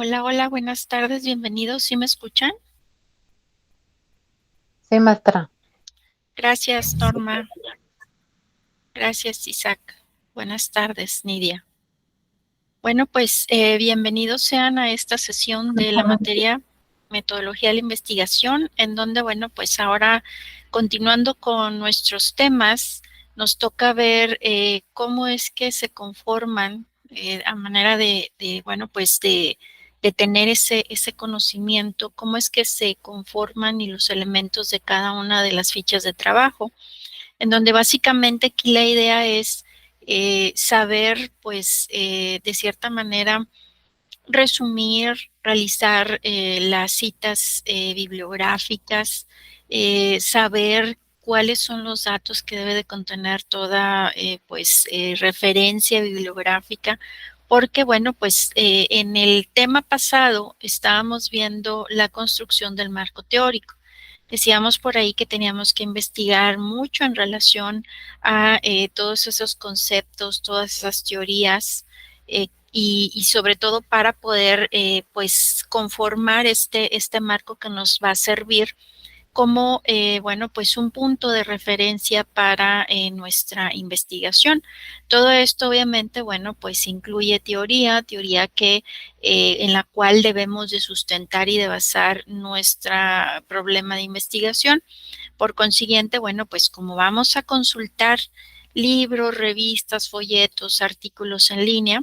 Hola, hola, buenas tardes, bienvenidos. ¿Sí me escuchan? Sí, maestra. Gracias, Norma. Gracias, Isaac. Buenas tardes, Nidia. Bueno, pues bienvenidos sean a esta sesión de la materia Metodología de la Investigación, en donde, bueno, pues ahora continuando con nuestros temas, nos toca ver cómo es que se conforman a manera bueno, pues de tener ese conocimiento, cómo es que se conforman y los elementos de cada una de las fichas de trabajo, en donde básicamente aquí la idea es saber, pues, de cierta manera, resumir, realizar las citas bibliográficas, saber cuáles son los datos que debe de contener toda, referencia bibliográfica, porque, bueno, pues en el tema pasado estábamos viendo la construcción del marco teórico. Decíamos por ahí que teníamos que investigar mucho en relación a todos esos conceptos, todas esas teorías, y sobre todo para poder pues conformar este marco que nos va a servir como bueno, pues un punto de referencia para nuestra investigación. Todo esto obviamente, bueno, pues incluye teoría que en la cual debemos de sustentar y de basar nuestro problema de investigación. Por consiguiente, bueno, pues como vamos a consultar libros, revistas, folletos, artículos en línea,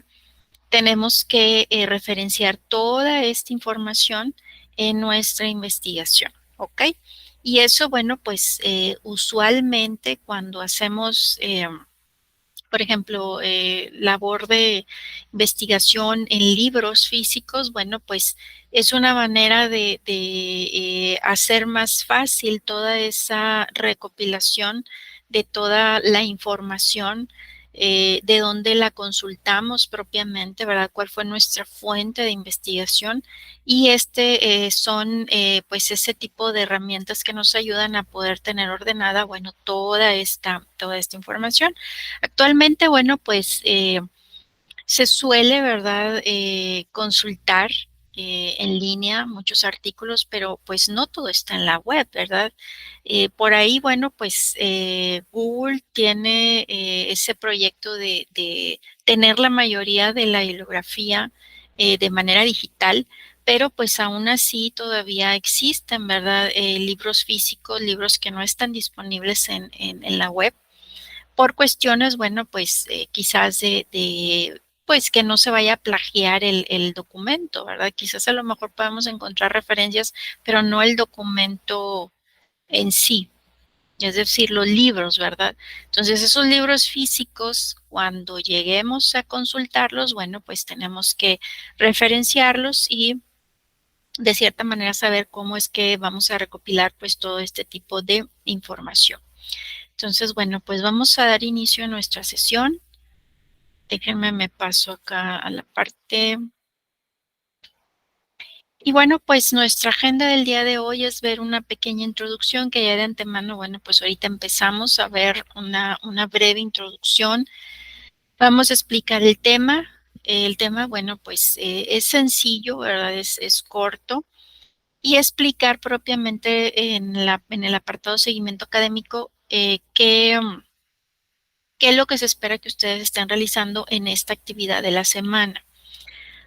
tenemos que referenciar toda esta información en nuestra investigación, ¿ok? Y eso, bueno, pues usualmente cuando hacemos, por ejemplo, labor de investigación en libros físicos, bueno, pues es una manera de hacer más fácil toda esa recopilación de toda la información, de dónde la consultamos propiamente, ¿verdad? ¿Cuál fue nuestra fuente de investigación? Y son pues ese tipo de herramientas que nos ayudan a poder tener ordenada, bueno, toda esta información. Actualmente, bueno, pues se suele, ¿verdad?, consultar en línea muchos artículos, pero pues no todo está en la web, ¿verdad? Por ahí, bueno, pues Google tiene ese proyecto de tener la mayoría de la bibliografía de manera digital, pero pues aún así todavía existen, ¿verdad? Libros físicos, libros que no están disponibles en la web por cuestiones, bueno, pues quizás pues que no se vaya a plagiar el documento, ¿verdad? Quizás a lo mejor podemos encontrar referencias, pero no el documento en sí, es decir, los libros, ¿verdad? Entonces, esos libros físicos, cuando lleguemos a consultarlos, bueno, pues tenemos que referenciarlos y de cierta manera saber cómo es que vamos a recopilar pues todo este tipo de información. Entonces, bueno, pues vamos a dar inicio a nuestra sesión. Déjenme, me paso acá a la parte. Y bueno, pues nuestra agenda del día de hoy es ver una pequeña introducción que ya de antemano, bueno, pues ahorita empezamos a ver una breve introducción. Vamos a explicar el tema. El tema, bueno, pues es sencillo, ¿verdad? Es corto. Y explicar propiamente en el apartado seguimiento académico qué es lo que se espera que ustedes estén realizando en esta actividad de la semana.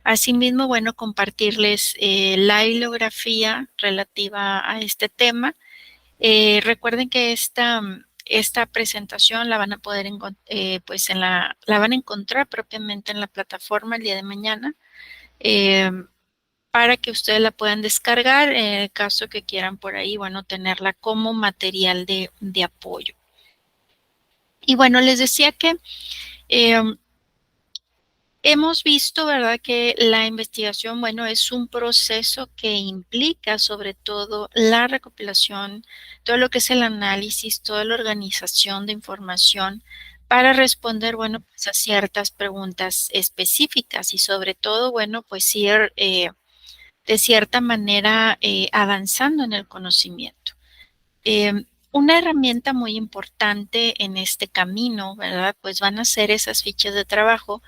Asimismo, bueno, compartirles la bibliografía relativa a este tema. Recuerden que esta presentación la van a poder pues la van a encontrar propiamente en la plataforma el día de mañana, eh, para que ustedes la puedan descargar en el caso que quieran por ahí, bueno, tenerla como material de apoyo. Y bueno, les decía que eh, hemos visto, ¿verdad?, que la investigación, bueno, es un proceso que implica sobre todo la recopilación, todo lo que es el análisis, toda la organización de información para responder, bueno, pues a ciertas preguntas específicas y sobre todo, bueno, pues ir de cierta manera avanzando en el conocimiento. Una herramienta muy importante en este camino, ¿verdad? Pues van a ser esas fichas de trabajo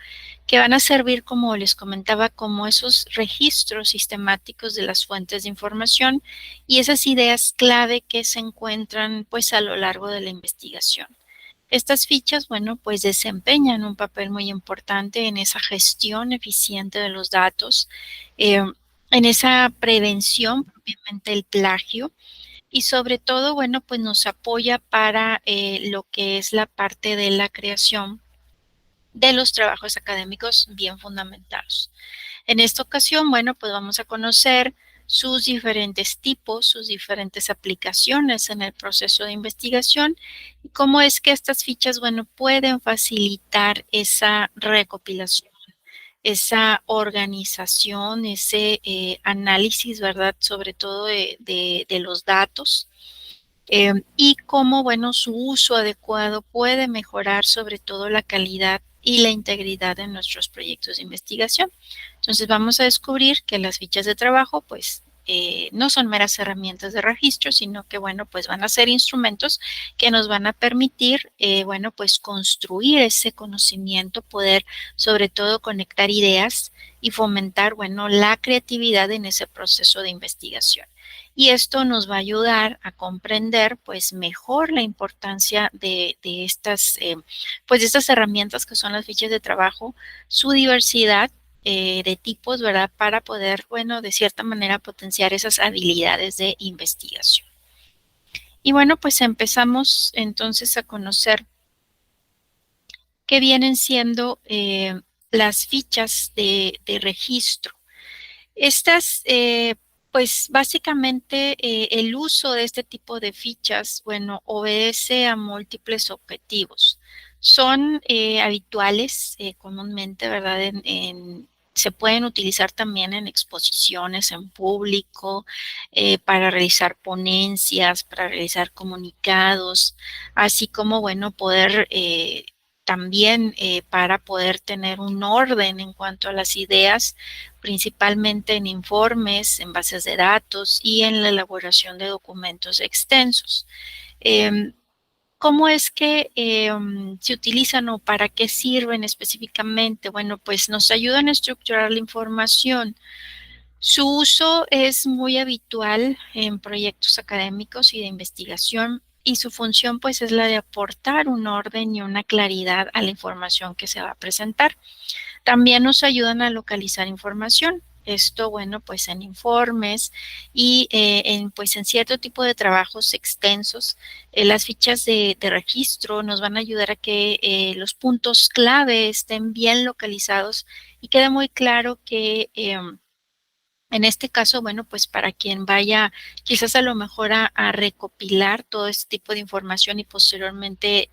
que van a servir, como les comentaba, como esos registros sistemáticos de las fuentes de información y esas ideas clave que se encuentran pues a lo largo de la investigación. Estas fichas, bueno, pues desempeñan un papel muy importante en esa gestión eficiente de los datos, eh, en esa prevención propiamente del plagio y sobre todo, bueno, pues nos apoya para lo que es la parte de la creación de los trabajos académicos bien fundamentados. En esta ocasión, bueno, pues vamos a conocer sus diferentes tipos, sus diferentes aplicaciones en el proceso de investigación y cómo es que estas fichas, bueno, pueden facilitar esa recopilación, esa organización, ese análisis, ¿verdad? Sobre todo de los datos y cómo, bueno, su uso adecuado puede mejorar sobre todo la calidad y la integridad de nuestros proyectos de investigación. Entonces vamos a descubrir que las fichas de trabajo, pues, no son meras herramientas de registro, sino que, bueno, pues van a ser instrumentos que nos van a permitir, bueno, pues construir ese conocimiento, poder sobre todo conectar ideas y fomentar, bueno, la creatividad en ese proceso de investigación. Y esto nos va a ayudar a comprender pues mejor la importancia de estas pues de estas herramientas que son las fichas de trabajo, su diversidad de tipos, ¿verdad? Para poder, bueno, de cierta manera potenciar esas habilidades de investigación. Y bueno, pues empezamos entonces a conocer qué vienen siendo las fichas de registro. Estas, pues básicamente el uso de este tipo de fichas, bueno, obedece a múltiples objetivos. Son habituales comúnmente, ¿verdad? Se pueden utilizar también en exposiciones en público, para realizar ponencias, para realizar comunicados, así como, bueno, poder también para poder tener un orden en cuanto a las ideas principalmente en informes, en bases de datos y en la elaboración de documentos extensos. Eh, ¿Cómo es que se utilizan o para qué sirven específicamente? Bueno, pues nos ayudan a estructurar la información. Su uso es muy habitual en proyectos académicos y de investigación y su función pues es la de aportar un orden y una claridad a la información que se va a presentar. También nos ayudan a localizar información. Esto, bueno, pues en informes y pues en cierto tipo de trabajos extensos, las fichas de registro nos van a ayudar a que los puntos clave estén bien localizados y quede muy claro que en este caso, bueno, pues para quien vaya quizás a lo mejor a recopilar todo este tipo de información y posteriormente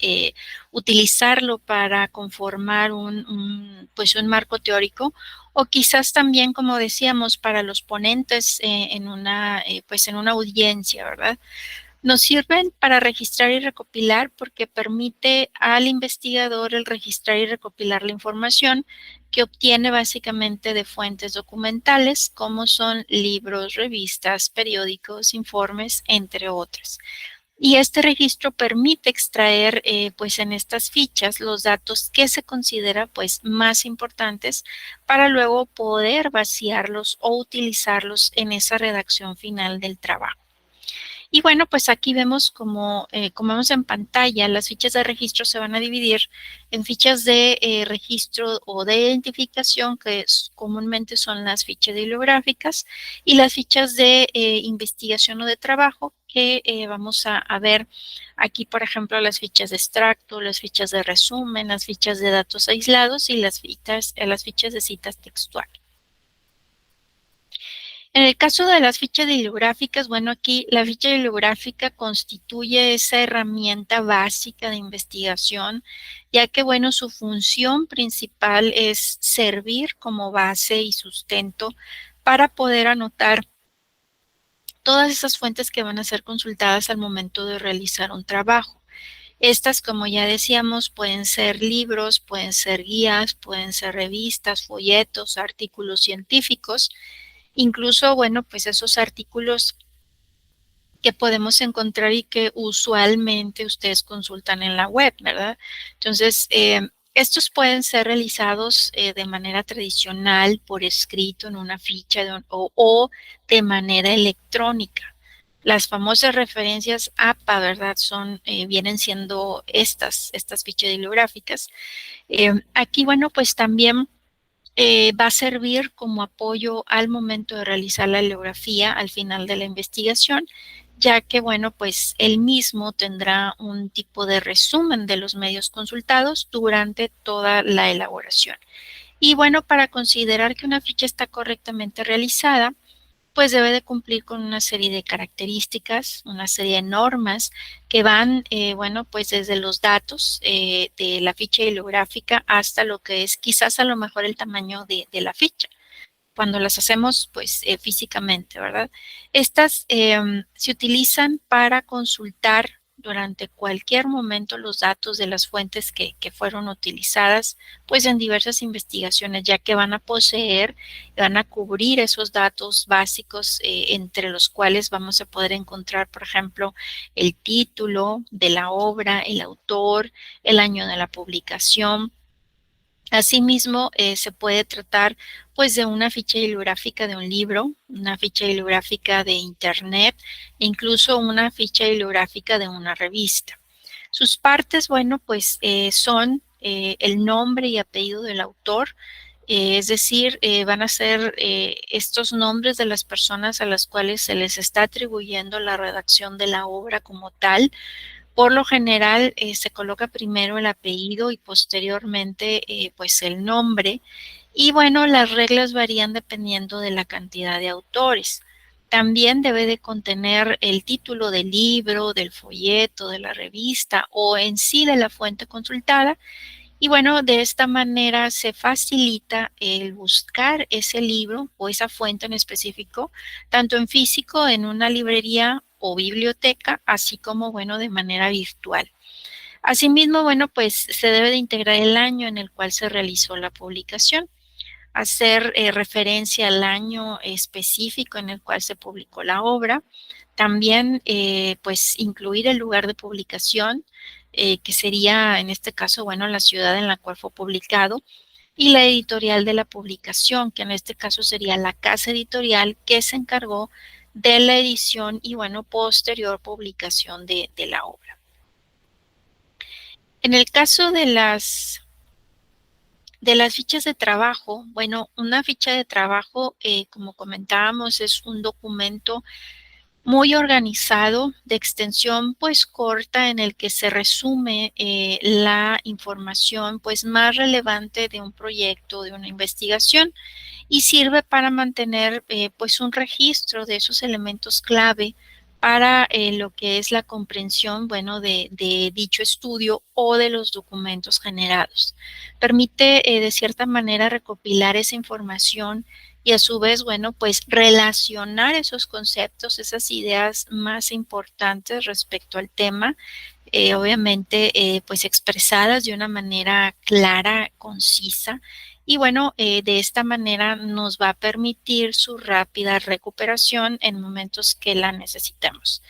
utilizarlo para conformar pues un marco teórico o quizás también, como decíamos, para los ponentes pues en una audiencia, ¿verdad? Nos sirven para registrar y recopilar porque permite al investigador el registrar y recopilar la información que obtiene básicamente de fuentes documentales como son libros, revistas, periódicos, informes, entre otras. Y este registro permite extraer, pues en estas fichas, los datos que se considera pues más importantes para luego poder vaciarlos o utilizarlos en esa redacción final del trabajo. Y bueno, pues aquí vemos como vemos en pantalla, las fichas de registro se van a dividir en fichas de registro o de identificación, que comúnmente son las fichas bibliográficas, y las fichas de investigación o de trabajo, que vamos a ver aquí, por ejemplo, las fichas de extracto, las fichas de resumen, las fichas de datos aislados y las fichas de citas textuales. En el caso de las fichas bibliográficas, bueno, aquí la ficha bibliográfica constituye esa herramienta básica de investigación, ya que, bueno, su función principal es servir como base y sustento para poder anotar todas esas fuentes que van a ser consultadas al momento de realizar un trabajo. Estas, como ya decíamos, pueden ser libros, pueden ser guías, pueden ser revistas, folletos, artículos científicos. Incluso, bueno, pues esos artículos que podemos encontrar y que usualmente ustedes consultan en la web, ¿verdad? Entonces, Estos pueden ser realizados de manera tradicional, por escrito en una ficha o de manera electrónica. Las famosas referencias APA, ¿verdad? Vienen siendo estas fichas bibliográficas. Aquí, bueno, pues también va a servir como apoyo al momento de realizar la bibliografía al final de la investigación, ya que, bueno, pues él mismo tendrá un tipo de resumen de los medios consultados durante toda la elaboración. Y bueno, para considerar que una ficha está correctamente realizada, pues debe de cumplir con una serie de características, una serie de normas que van, bueno, pues desde los datos de la ficha bibliográfica hasta lo que es quizás a lo mejor el tamaño de la ficha cuando las hacemos pues físicamente, ¿verdad? Estas se utilizan para consultar durante cualquier momento los datos de las fuentes que fueron utilizadas pues en diversas investigaciones, ya que van a poseer, van a cubrir esos datos básicos entre los cuales vamos a poder encontrar, por ejemplo, el título de la obra, el autor, el año de la publicación. Asimismo, se puede tratar pues de una ficha bibliográfica de un libro, una ficha bibliográfica de internet e incluso una ficha bibliográfica de una revista. Sus partes, bueno, pues son el nombre y apellido del autor, es decir, van a ser estos nombres de las personas a las cuales se les está atribuyendo la redacción de la obra como tal. Por lo general, se coloca primero el apellido y posteriormente, pues el nombre. Y bueno, las reglas varían dependiendo de la cantidad de autores. También debe de contener el título del libro, del folleto, de la revista o en sí de la fuente consultada. Y bueno, de esta manera se facilita el buscar ese libro o esa fuente en específico, tanto en físico, en una librería o biblioteca, así como, bueno, de manera virtual. Asimismo, bueno, pues se debe de integrar el año en el cual se realizó la publicación, hacer referencia al año específico en el cual se publicó la obra, también pues incluir el lugar de publicación, que sería en este caso, bueno, la ciudad en la cual fue publicado, y la editorial de la publicación, que en este caso sería la casa editorial que se encargó de la edición y, bueno, posterior publicación de la obra. En el caso de las fichas de trabajo, bueno, una ficha de trabajo, como comentábamos, es un documento muy organizado, de extensión pues corta, en el que se resume la información pues más relevante de un proyecto, de una investigación, y sirve para mantener pues un registro de esos elementos clave para lo que es la comprensión, bueno, de dicho estudio o de los documentos generados. Permite de cierta manera recopilar esa información y a su vez, bueno, pues relacionar esos conceptos, esas ideas más importantes respecto al tema, obviamente, pues expresadas de una manera clara, concisa, y bueno, de esta manera nos va a permitir su rápida recuperación en momentos que la necesitemos.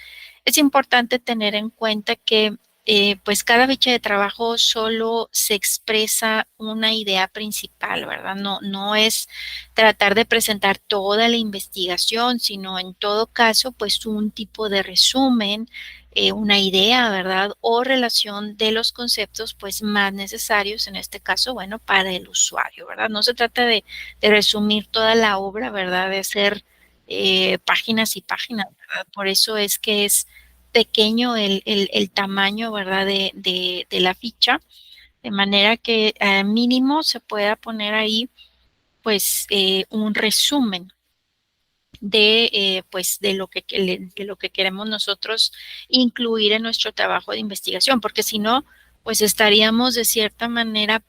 Es importante tener en cuenta que pues cada ficha de trabajo solo se expresa una idea principal, ¿verdad? No es tratar de presentar toda la investigación, sino en todo caso, pues un tipo de resumen, una idea, ¿verdad? O relación de los conceptos, pues más necesarios en este caso, bueno, para el usuario, ¿verdad? No se trata de resumir toda la obra, ¿verdad? De hacer páginas y páginas, ¿verdad? Por eso es que es pequeño el tamaño, ¿verdad? De la ficha, de manera que mínimo se pueda poner ahí, pues, un resumen pues, de lo que queremos nosotros incluir en nuestro trabajo de investigación, porque si no, pues estaríamos de cierta manera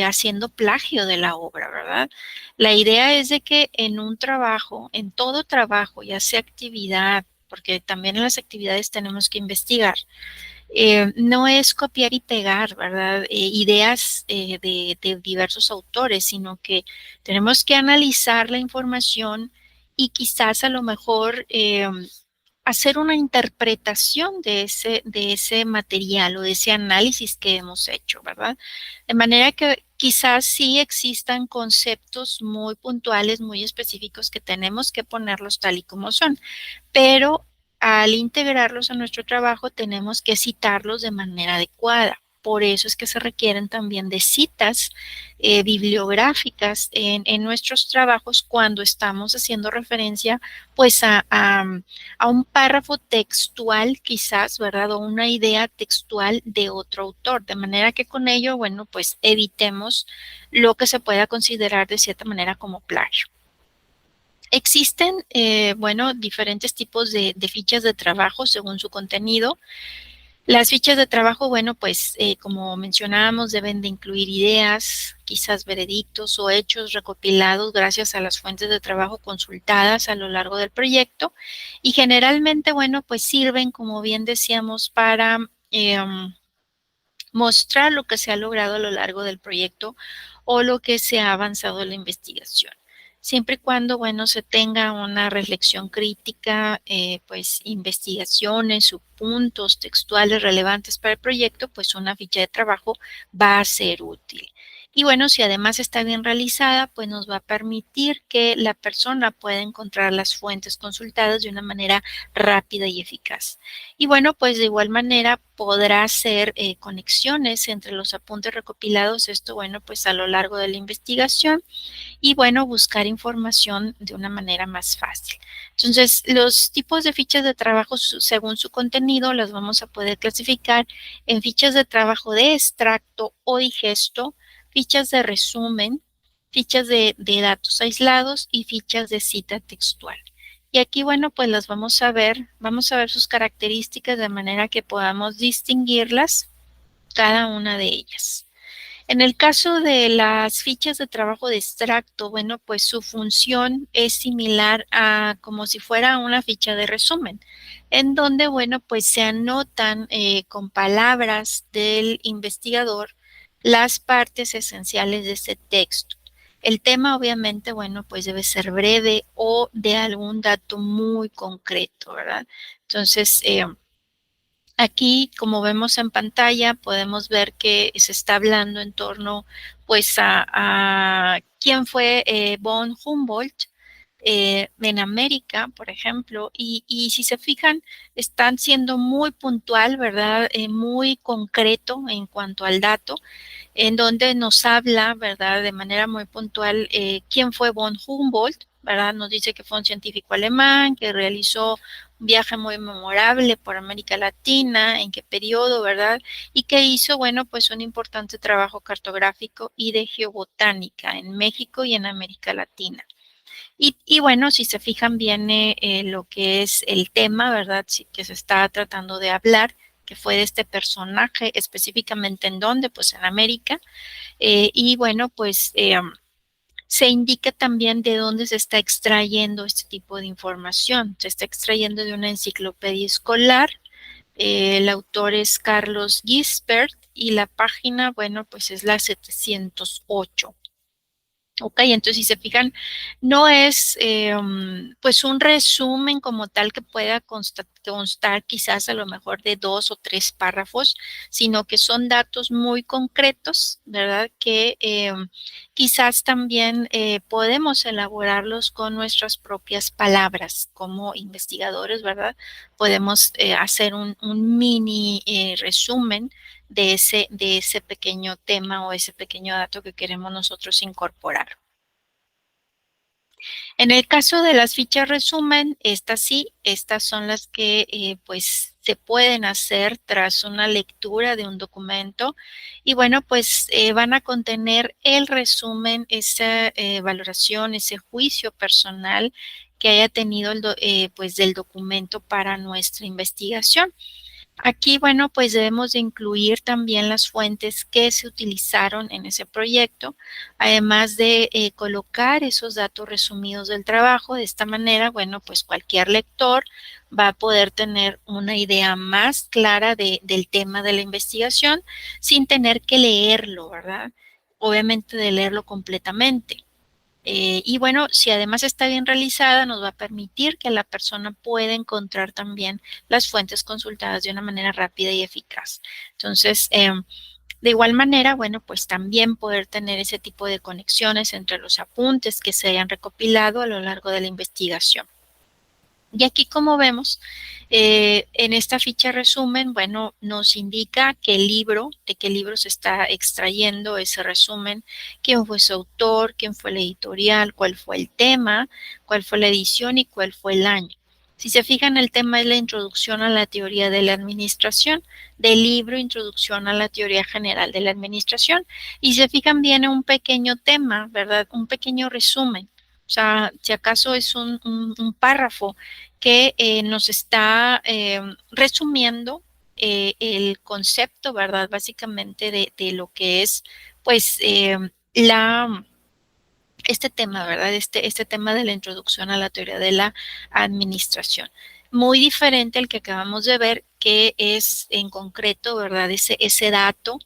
haciendo plagio de la obra, ¿verdad? La idea es de que en un trabajo, en todo trabajo, ya sea actividad, porque también en las actividades tenemos que investigar, no es copiar y pegar, ¿verdad? Ideas de diversos autores, sino que tenemos que analizar la información y quizás a lo mejor hacer una interpretación de ese material o de ese análisis que hemos hecho, ¿verdad? De manera que quizás sí existan conceptos muy puntuales, muy específicos que tenemos que ponerlos tal y como son, pero al integrarlos a nuestro trabajo tenemos que citarlos de manera adecuada. Por eso es que se requieren también de citas bibliográficas en nuestros trabajos cuando estamos haciendo referencia pues a un párrafo textual quizás, ¿verdad? O una idea textual de otro autor, de manera que con ello, bueno, pues evitemos lo que se pueda considerar de cierta manera como plagio. Existen, bueno, diferentes tipos de fichas de trabajo según su contenido. Las fichas de trabajo, bueno, pues como mencionábamos, deben de incluir ideas, quizás veredictos o hechos recopilados gracias a las fuentes de trabajo consultadas a lo largo del proyecto y generalmente, bueno, pues sirven, como bien decíamos, para mostrar lo que se ha logrado a lo largo del proyecto o lo que se ha avanzado en la investigación. Siempre y cuando, bueno, se tenga una reflexión crítica, pues investigaciones o puntos textuales relevantes para el proyecto, pues una ficha de trabajo va a ser útil. Y bueno, si además está bien realizada, pues nos va a permitir que la persona pueda encontrar las fuentes consultadas de una manera rápida y eficaz. Y bueno, pues de igual manera podrá hacer conexiones entre los apuntes recopilados, esto bueno, pues a lo largo de la investigación y bueno, buscar información de una manera más fácil. Entonces, los tipos de fichas de trabajo según su contenido las vamos a poder clasificar en fichas de trabajo de extracto o digesto, fichas de resumen, fichas de datos aislados y fichas de cita textual. Y aquí, bueno, pues las vamos a ver sus características de manera que podamos distinguirlas cada una de ellas. En el caso de las fichas de trabajo de extracto, bueno, pues su función es similar a como si fuera una ficha de resumen, en donde, bueno, pues se anotan con palabras del investigador las partes esenciales de ese texto. El tema, obviamente, bueno, pues debe ser breve o de algún dato muy concreto, ¿verdad? Entonces, aquí, como vemos en pantalla, podemos ver que se está hablando en torno pues a quién fue von Humboldt en América, por ejemplo, y si se fijan, están siendo muy puntual, ¿verdad? Muy concreto en cuanto al dato en donde nos habla, ¿verdad?, de manera muy puntual quién fue von Humboldt, ¿verdad? Nos dice que fue un científico alemán que realizó un viaje muy memorable por América Latina, en qué periodo, ¿verdad? Y que hizo, bueno, pues un importante trabajo cartográfico y de geobotánica en México y en América Latina. Y bueno, si se fijan, viene lo que es el tema, ¿verdad? Sí, que se está tratando de hablar, que fue de este personaje, específicamente en dónde, pues en América. Y bueno, pues se indica también de dónde se está extrayendo este tipo de información. Se está extrayendo de una enciclopedia escolar. El autor es Carlos Gisbert y la página, bueno, pues es la 708. Ok, entonces si se fijan, no es pues un resumen como tal que pueda constar quizás a lo mejor de 2 o 3 párrafos, sino que son datos muy concretos, ¿verdad? Que quizás también podemos elaborarlos con nuestras propias palabras como investigadores, ¿verdad? Podemos hacer un mini resumen de ese pequeño tema o ese pequeño dato que queremos nosotros incorporar. En el caso de las fichas resumen, estas sí, estas son las que pues se pueden hacer tras una lectura de un documento y bueno, pues van a contener el resumen, esa valoración, ese juicio personal que haya tenido pues del documento para nuestra investigación. Aquí, bueno, pues debemos de incluir también las fuentes que se utilizaron en ese proyecto, además de colocar esos datos resumidos del trabajo. De esta manera, bueno, pues cualquier lector va a poder tener una idea más clara del tema de la investigación sin tener que leerlo, ¿verdad? Obviamente de leerlo completamente. Y bueno, si además está bien realizada, nos va a permitir que la persona pueda encontrar también las fuentes consultadas de una manera rápida y eficaz. Entonces, de igual manera, bueno, pues también poder tener ese tipo de conexiones entre los apuntes que se hayan recopilado a lo largo de la investigación. Y aquí, como vemos, en esta ficha resumen, bueno, nos indica qué libro, de qué libro se está extrayendo ese resumen, quién fue su autor, quién fue el editorial, cuál fue el tema, cuál fue la edición y cuál fue el año. Si se fijan, el tema es la introducción a la teoría de la administración, del libro Introducción a la teoría general de la administración. Y si se fijan, viene un pequeño tema, ¿verdad? Un pequeño resumen. O sea, si acaso es un párrafo que nos está resumiendo el concepto, ¿verdad? Básicamente de lo que es, pues, este tema, ¿verdad? Este tema de la introducción a la teoría de la administración. Muy diferente al que acabamos de ver, que es en concreto, ¿verdad? Ese dato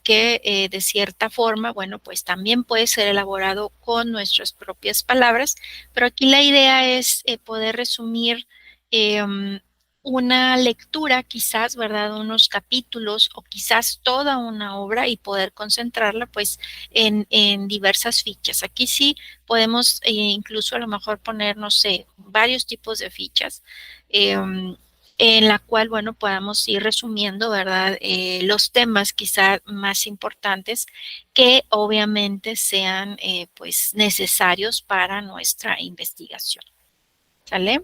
que de cierta forma, bueno, pues también puede ser elaborado con nuestras propias palabras, pero aquí la idea es poder resumir una lectura, quizás, ¿verdad? Unos capítulos o quizás toda una obra y poder concentrarla pues en diversas fichas. Aquí sí podemos incluso a lo mejor poner, no sé, varios tipos de fichas. En la cual, bueno, podamos ir resumiendo, ¿verdad? Los temas quizá más importantes que obviamente sean, pues, necesarios para nuestra investigación. ¿Sale?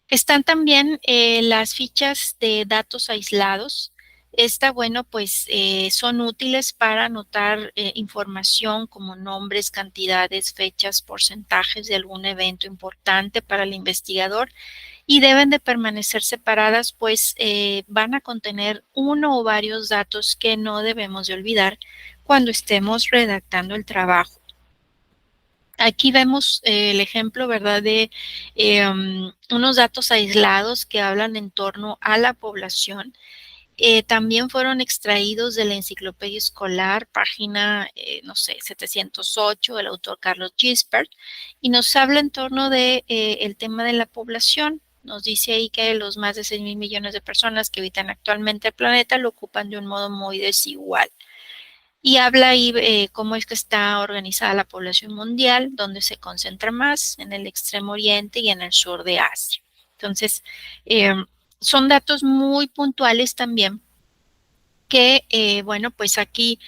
Están también las fichas de datos aislados. Esta, bueno, pues son útiles para anotar información como nombres, cantidades, fechas, porcentajes de algún evento importante para el investigador y deben de permanecer separadas, pues van a contener uno o varios datos que no debemos de olvidar cuando estemos redactando el trabajo. Aquí vemos el ejemplo, ¿verdad?, de unos datos aislados que hablan en torno a la población. También fueron extraídos de la enciclopedia escolar, página, no sé, 708, del autor Carlos Gisbert, y nos habla en torno de el tema de la población. Nos dice ahí que los más de 6 mil millones de personas que habitan actualmente el planeta lo ocupan de un modo muy desigual. Y habla ahí cómo es que está organizada la población mundial, donde se concentra más, en el extremo oriente y en el sur de Asia. Entonces, eh, son datos muy puntuales también que, bueno, pues aquí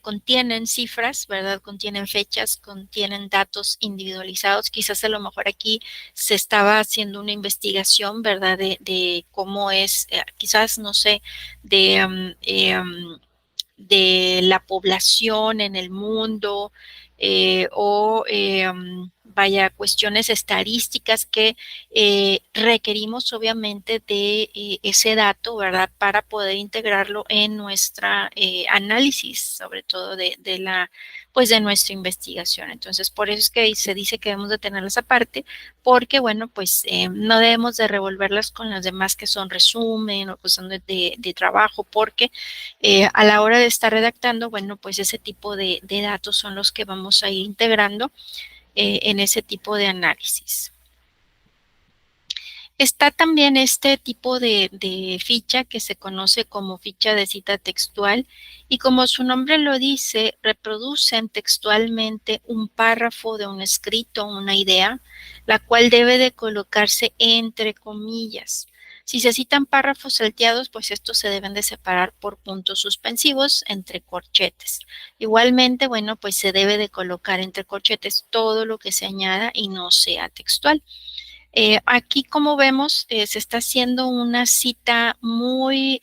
contienen cifras, ¿verdad? Contienen fechas, contienen datos individualizados. Quizás a lo mejor aquí se estaba haciendo una investigación, ¿verdad? De cómo es, quizás, no sé, de de la población en el mundo vaya, cuestiones estadísticas que requerimos obviamente de ese dato, ¿verdad? Para poder integrarlo en nuestra análisis, sobre todo pues de nuestra investigación. Entonces, por eso es que se dice que debemos de tenerlas aparte, porque, bueno, pues no debemos de revolverlas con las demás que son resumen o que son de trabajo, porque a la hora de estar redactando, bueno, pues ese tipo de datos son los que vamos a ir integrando en ese tipo de análisis. Está también este tipo de ficha que se conoce como ficha de cita textual y como su nombre lo dice, reproducen textualmente un párrafo de un escrito, una idea, la cual debe de colocarse entre comillas. Si se citan párrafos salteados, pues estos se deben de separar por puntos suspensivos entre corchetes. Igualmente, bueno, pues se debe de colocar entre corchetes todo lo que se añada y no sea textual. Aquí, como vemos, se está haciendo una cita muy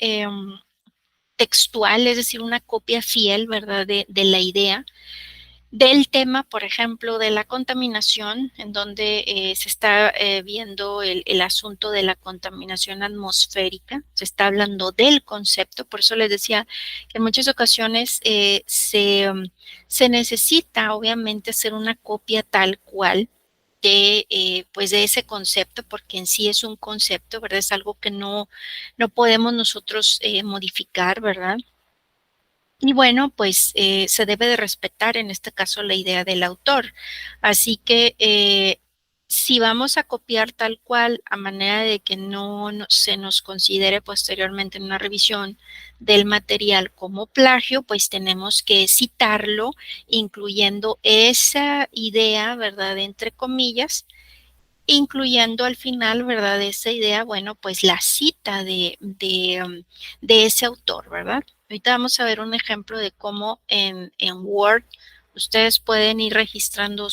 textual, es decir, una copia fiel, ¿verdad?, de la idea del tema, por ejemplo, de la contaminación, en donde se está viendo el asunto de la contaminación atmosférica, se está hablando del concepto, por eso les decía que en muchas ocasiones se necesita, obviamente, hacer una copia tal cual pues de ese concepto, porque en sí es un concepto, ¿verdad? Es algo que no podemos nosotros modificar, ¿verdad? Y bueno, pues se debe de respetar en este caso la idea del autor. Así que si vamos a copiar tal cual a manera de que no se nos considere posteriormente en una revisión del material como plagio, pues tenemos que citarlo, incluyendo esa idea, ¿verdad? Entre comillas, incluyendo al final, ¿verdad? De esa idea, bueno, pues la cita de ese autor, ¿verdad? Ahorita vamos a ver un ejemplo de cómo en Word ustedes pueden ir registrando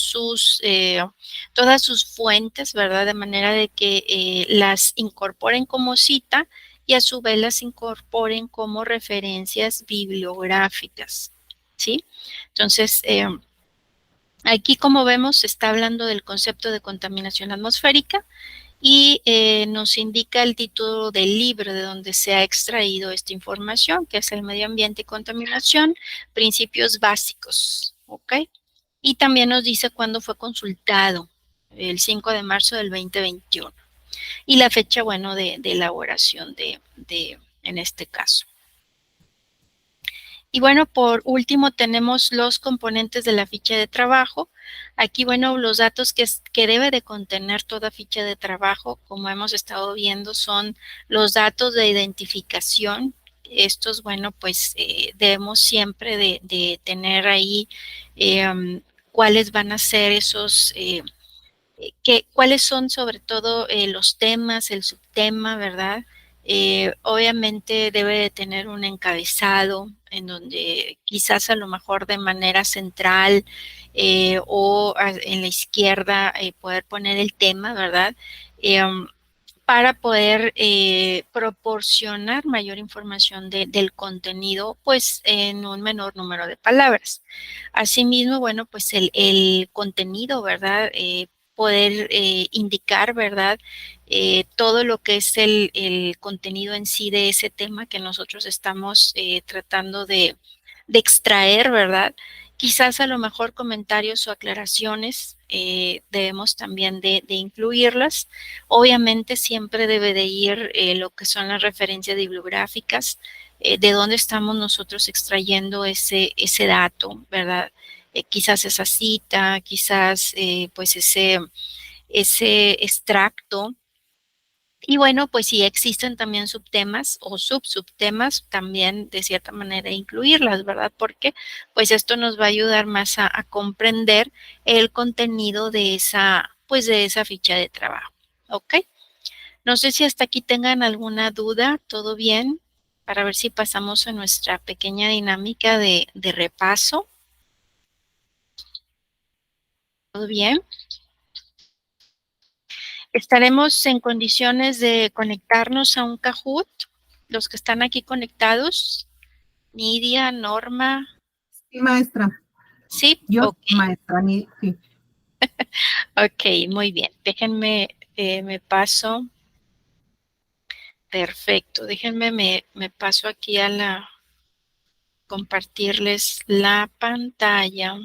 todas sus fuentes, ¿verdad? De manera de que las incorporen como cita y a su vez las incorporen como referencias bibliográficas, ¿sí? Entonces, aquí, como vemos, se está hablando del concepto de contaminación atmosférica y nos indica el título del libro de donde se ha extraído esta información, que es el medio ambiente y contaminación, principios básicos, ¿ok? Y también nos dice cuándo fue consultado, el 5 de marzo del 2021, y la fecha, bueno, de elaboración en este caso. Y bueno, por último tenemos los componentes de la ficha de trabajo. Aquí, bueno, los datos que debe de contener toda ficha de trabajo, como hemos estado viendo, son los datos de identificación. Estos, bueno, pues debemos siempre de tener ahí cuáles van a ser esos cuáles son sobre todo los temas, el subtema, ¿verdad? Obviamente debe de tener un encabezado en donde quizás a lo mejor de manera central en la izquierda poder poner el tema, ¿verdad? Para poder proporcionar mayor información del contenido, pues en un menor número de palabras. Asimismo, bueno, pues el contenido, ¿verdad? Poder indicar, ¿verdad? Todo lo que es el contenido en sí de ese tema que nosotros estamos tratando de extraer, ¿verdad? Quizás a lo mejor comentarios o aclaraciones debemos también de incluirlas. Obviamente siempre debe de ir lo que son las referencias bibliográficas, de dónde estamos nosotros extrayendo ese dato, ¿verdad? Quizás esa cita, quizás pues ese extracto. Y bueno, pues si existen también subtemas o subsubtemas, también de cierta manera incluirlas, ¿verdad? Porque pues esto nos va a ayudar más a comprender el contenido de pues de esa ficha de trabajo. ¿Ok? No sé si hasta aquí tengan alguna duda, ¿todo bien? Para ver si pasamos a nuestra pequeña dinámica de repaso. ¿Todo bien? Estaremos en condiciones de conectarnos a un Kahoot, los que están aquí conectados. Nidia, Norma. Sí, maestra. Sí, Yo, ok, maestra, sí. ok, muy bien. Déjenme, me paso. Perfecto, déjenme, me paso aquí a compartirles la pantalla.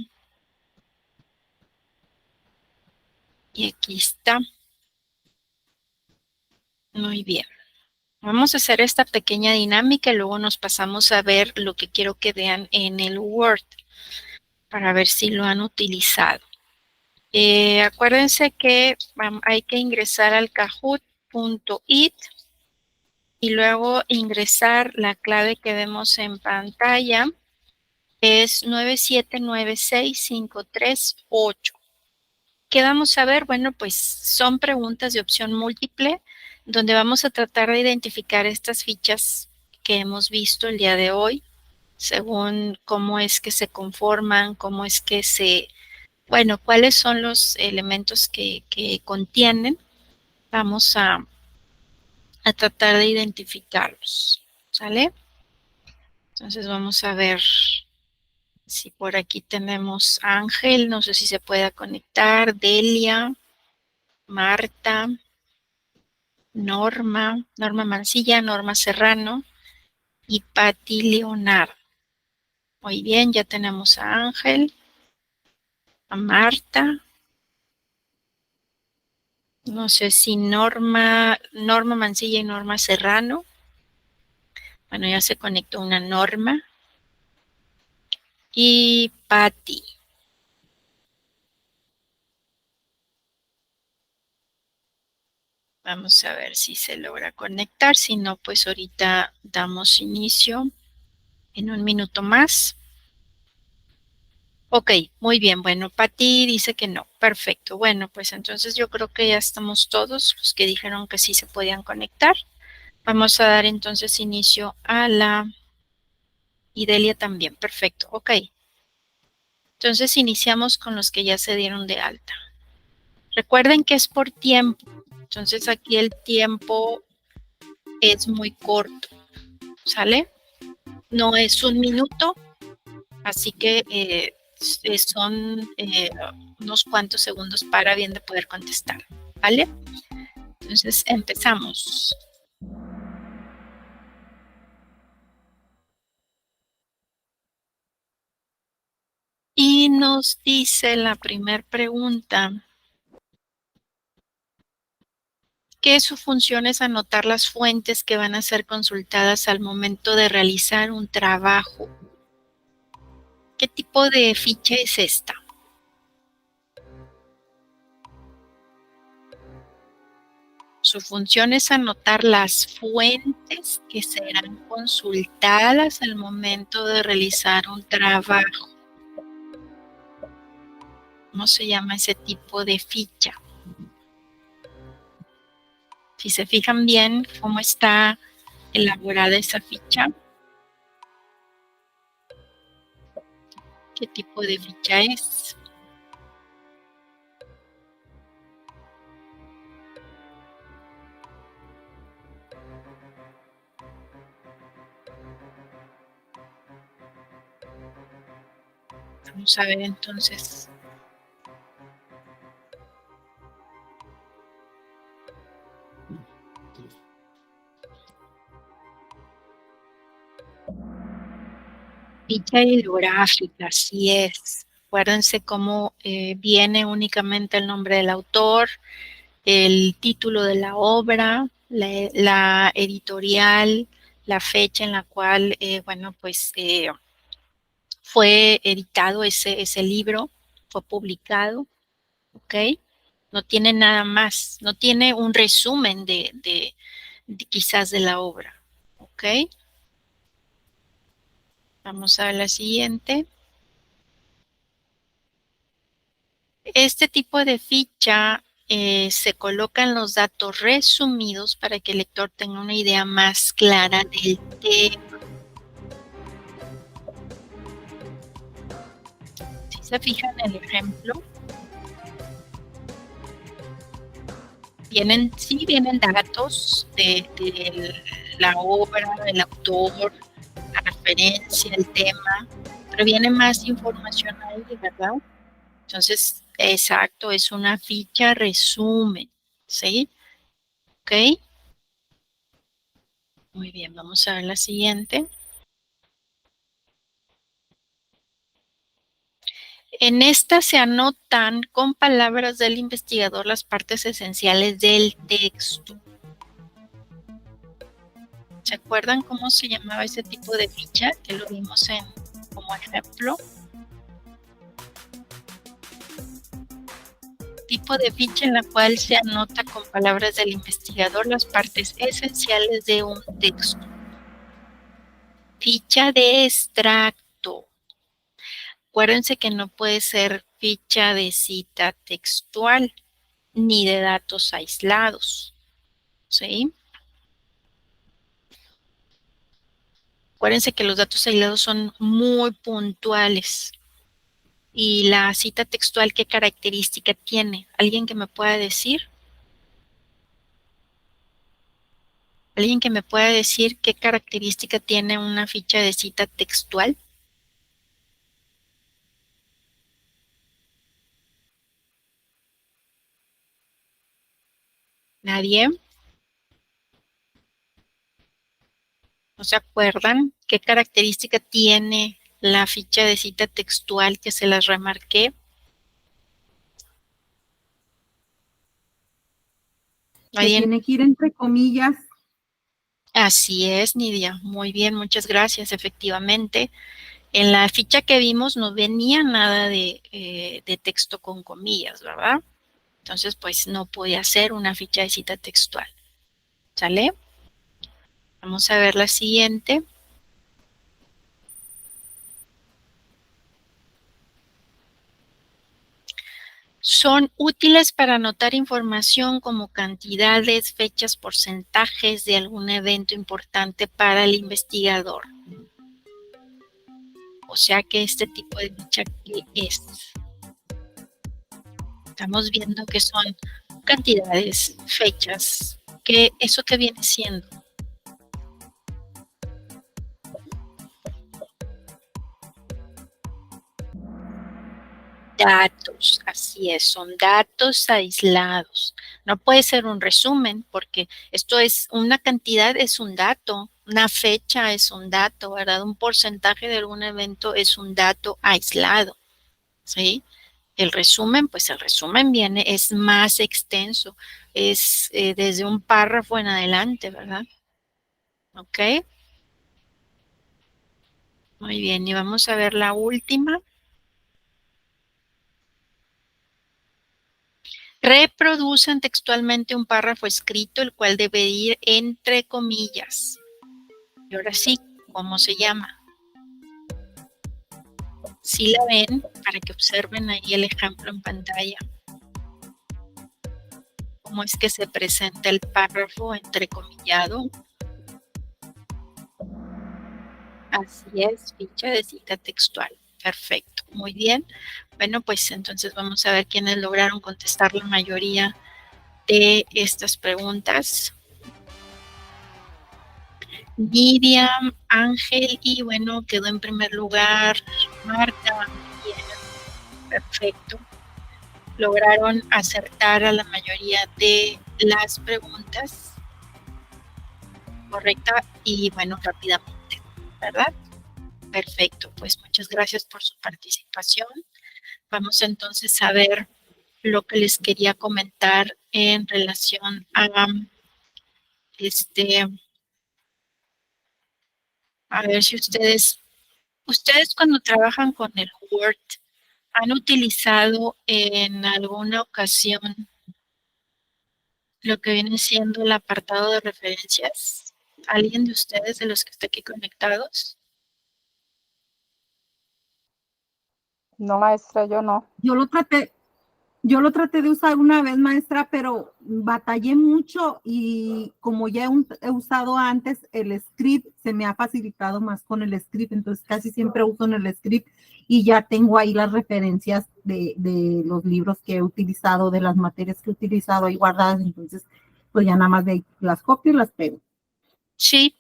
Y aquí está. Muy bien. Vamos a hacer esta pequeña dinámica y luego nos pasamos a ver lo que quiero que vean en el Word para ver si lo han utilizado. Acuérdense que hay que ingresar al kahoot.it y luego ingresar la clave que vemos en pantalla, que es 9796538. ¿Qué vamos a ver? Bueno, pues son preguntas de opción múltiple donde vamos a tratar de identificar estas fichas que hemos visto el día de hoy, según cómo es que se conforman, cómo es que bueno, cuáles son los elementos que contienen. Vamos a tratar de identificarlos, ¿sale? Entonces vamos a ver si por aquí tenemos Ángel, no sé si se pueda conectar, Delia, Marta, Norma Mancilla, Norma Serrano y Patti Leonardo. Muy bien, ya tenemos a Ángel, a Marta. No sé si Norma Mancilla y Norma Serrano. Bueno, ya se conectó una Norma. y Patti. Vamos a ver si se logra conectar. Si no, pues ahorita damos inicio en un minuto más. Ok, muy bien. Bueno, Patti dice que no. Perfecto. Bueno, pues entonces yo creo que ya estamos todos los que dijeron que sí se podían conectar. Vamos a dar entonces inicio a la... Y Delia también. Perfecto. Ok. Entonces iniciamos con los que ya se dieron de alta. Recuerden que es por tiempo. Entonces aquí el tiempo es muy corto. ¿Sale? No es un minuto, así que son unos cuantos segundos para bien de poder contestar, ¿vale? Entonces empezamos. Y nos dice la primera pregunta que su función es anotar las fuentes que van a ser consultadas al momento de realizar un trabajo. ¿Qué tipo de ficha es esta? Su función es anotar las fuentes que serán consultadas al momento de realizar un trabajo. ¿Cómo se llama ese tipo de ficha? Si se fijan bien cómo está elaborada esa ficha, ¿qué tipo de ficha es? Vamos a ver entonces. Ficha bibliográfica, así es. Acuérdense cómo viene únicamente el nombre del autor, el título de la obra, la editorial, la fecha en la cual, bueno, pues fue editado ese libro, fue publicado, ¿ok? No tiene nada más, no tiene un resumen de quizás de la obra, ¿ok? Vamos a la siguiente. Este tipo de ficha se colocan los datos resumidos para que el lector tenga una idea más clara del tema. Si se fijan en el ejemplo, vienen datos de la obra, del autor, la referencia, el tema, pero viene más información ahí, ¿verdad? Entonces, exacto, es una ficha resumen, ¿sí? ¿Ok? Muy bien, vamos a ver la siguiente. En esta se anotan con palabras del investigador las partes esenciales del texto. ¿Se acuerdan cómo se llamaba ese tipo de ficha que lo vimos como ejemplo? Tipo de ficha en la cual se anota con palabras del investigador las partes esenciales de un texto. Ficha de extracto. Acuérdense que no puede ser ficha de cita textual ni de datos aislados, ¿sí? Acuérdense que los datos aislados son muy puntuales. Y la cita textual, ¿qué característica tiene? ¿Alguien que me pueda decir? ¿Alguien que me pueda decir qué característica tiene una ficha de cita textual? ¿Nadie? ¿No se acuerdan qué característica tiene la ficha de cita textual que se las remarqué? Que ¿Alguien? tiene que ir entre comillas. Así es, Nidia. Muy bien, muchas gracias. Efectivamente, En la ficha que vimos no venía nada de texto con comillas, ¿verdad? Entonces, pues no podía ser una ficha de cita textual. ¿Sale? Vamos a ver la siguiente. Son útiles para anotar información como cantidades, fechas, porcentajes de algún evento importante para el investigador. O sea que este tipo de ficha, ¿qué es? Estamos viendo que son cantidades, fechas, que eso que viene siendo. Datos, así es, son datos aislados. No puede ser un resumen porque esto es una cantidad, es un dato, una fecha es un dato, ¿verdad? Un porcentaje de algún evento es un dato aislado, ¿sí? El resumen, pues el resumen viene, es más extenso, es desde un párrafo en adelante, ¿verdad? ¿Ok? Muy bien, y vamos a ver la última. Reproducen textualmente un párrafo escrito, el cual debe ir entre comillas. Y ahora sí, ¿cómo se llama? Si la ven, para que observen ahí el ejemplo en pantalla. ¿Cómo es que se presenta el párrafo entrecomillado? Así es, ficha de cita textual. Perfecto, muy bien. Bueno, pues entonces vamos a ver quiénes lograron contestar la mayoría de estas preguntas. Miriam, Ángel y bueno, quedó en primer lugar Marta. Bien, perfecto. Lograron acertar a la mayoría de las preguntas correcta y bueno, rápidamente, ¿verdad? Perfecto, pues muchas gracias por su participación. Vamos entonces a ver lo que les quería comentar en relación a a ver si ustedes cuando trabajan con el Word, ¿han utilizado en alguna ocasión lo que viene siendo el apartado de referencias? ¿Alguien de ustedes, de los que está aquí conectados? No, maestra, yo no. Yo lo traté de usar una vez, maestra, pero batallé mucho y como ya he usado antes el script, se me ha facilitado más con el script, entonces casi siempre uso en el script y ya tengo ahí las referencias de los libros que he utilizado, de las materias que he utilizado ahí guardadas, entonces pues ya nada más de ahí las copio y las pego. Sí,